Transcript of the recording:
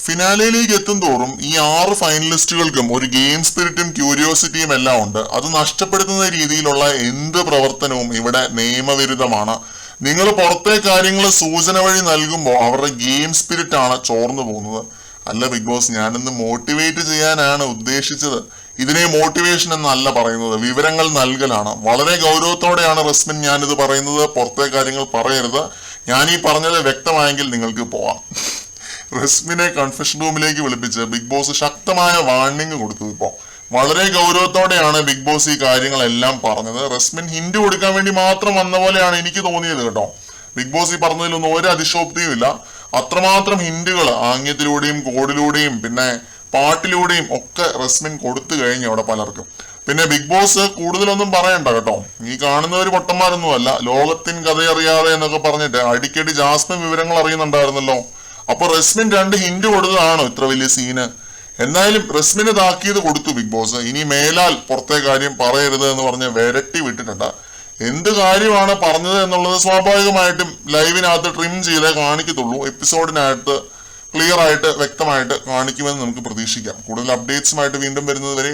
ഫിനാലയിലേക്ക് എത്തും തോറും ഈ 6 ഫൈനലിസ്റ്റുകൾക്കും ഒരു ഗെയിം സ്പിരിറ്റും ക്യൂരിയോസിറ്റിയും എല്ലാം ഉണ്ട്. അത് നഷ്ടപ്പെടുത്തുന്ന രീതിയിലുള്ള എന്ത് പ്രവർത്തനവും ഇവിടെ നിയമവിരുദ്ധമാണ്. നിങ്ങൾ പുറത്തെ കാര്യങ്ങൾ സൂചന വഴി നൽകുമ്പോൾ അവരുടെ ഗെയിം സ്പിരിറ്റ് ആണ് ചോർന്നു പോകുന്നത്. അല്ല ബിഗ് ബോസ്, ഞാനിന്ന് മോട്ടിവേറ്റ് ചെയ്യാനാണ് ഉദ്ദേശിച്ചത്. ഇതിനെ മോട്ടിവേഷൻ എന്നല്ല പറയുന്നത്, വിവരങ്ങൾ നൽകലാണ്. വളരെ ഗൗരവത്തോടെയാണ് റസ്മിൻ ഞാനിത് പറയുന്നത്. പുറത്തെ കാര്യങ്ങൾ പറയരുത്. ഞാൻ ഈ പറഞ്ഞത് വ്യക്തമായെങ്കിൽ നിങ്ങൾക്ക് പോവാം. റസ്മിനെ കൺഫെഷൻ റൂമിലേക്ക് വിളിപ്പിച്ച് ബിഗ് ബോസ് ശക്തമായ വാർണിംഗ് കൊടുത്തു. ഇപ്പോൾ വളരെ ഗൗരവത്തോടെയാണ് ബിഗ് ബോസ് ഈ കാര്യങ്ങളെല്ലാം പറഞ്ഞത്. റസ്മിൻ ഹിന്റ് കൊടുക്കാൻ വേണ്ടി മാത്രം വന്ന പോലെയാണ് എനിക്ക് തോന്നിയത് കേട്ടോ. ബിഗ് ബോസ് ഈ പറഞ്ഞതിലൊന്നും ഒരു അതിശോക്തിയും ഇല്ല. അത്രമാത്രം ഹിന്റുകൾ ആംഗ്യത്തിലൂടെയും കോഡിലൂടെയും പിന്നെ പാട്ടിലൂടെയും ഒക്കെ റസ്മിൻ കൊടുത്തു കഴിഞ്ഞു അവിടെ പലർക്കും. പിന്നെ ബിഗ് ബോസ് കൂടുതലൊന്നും പറയണ്ട കേട്ടോ. ഈ കാണുന്നവര് പൊട്ടന്മാരൊന്നുമല്ല. ലോകത്തിൻ കഥയറിയാതെ എന്നൊക്കെ പറഞ്ഞിട്ട് അടിക്കടി ജാസ്മിൻ വിവരങ്ങൾ അറിയുന്നുണ്ടായിരുന്നല്ലോ. അപ്പൊ റസ്മിൻ 2 ഹിന്റ് കൊടുത്തതാണോ ഇത്ര വലിയ സീന്? എന്തായാലും റസ്മിന് താക്കീത് കൊടുത്തു ബിഗ് ബോസ്. ഇനി മേലാൽ പുറത്തെ കാര്യം പറയരുത് എന്ന് പറഞ്ഞ് വിരട്ടി വിട്ടിട്ടുണ്ട്. എന്ത് കാര്യമാണ് പറഞ്ഞത് എന്നുള്ളത് സ്വാഭാവികമായിട്ടും ലൈവിനകത്ത് ട്രിം ചെയ്തേ കാണിക്കത്തുള്ളൂ. എപ്പിസോഡിനകത്ത് ക്ലിയർ ആയിട്ട് വ്യക്തമായിട്ട് കാണിക്കുമെന്ന് നമുക്ക് പ്രതീക്ഷിക്കാം. കൂടുതൽ അപ്ഡേറ്റ്സുമായിട്ട് വീണ്ടും വരുന്നത് വരെ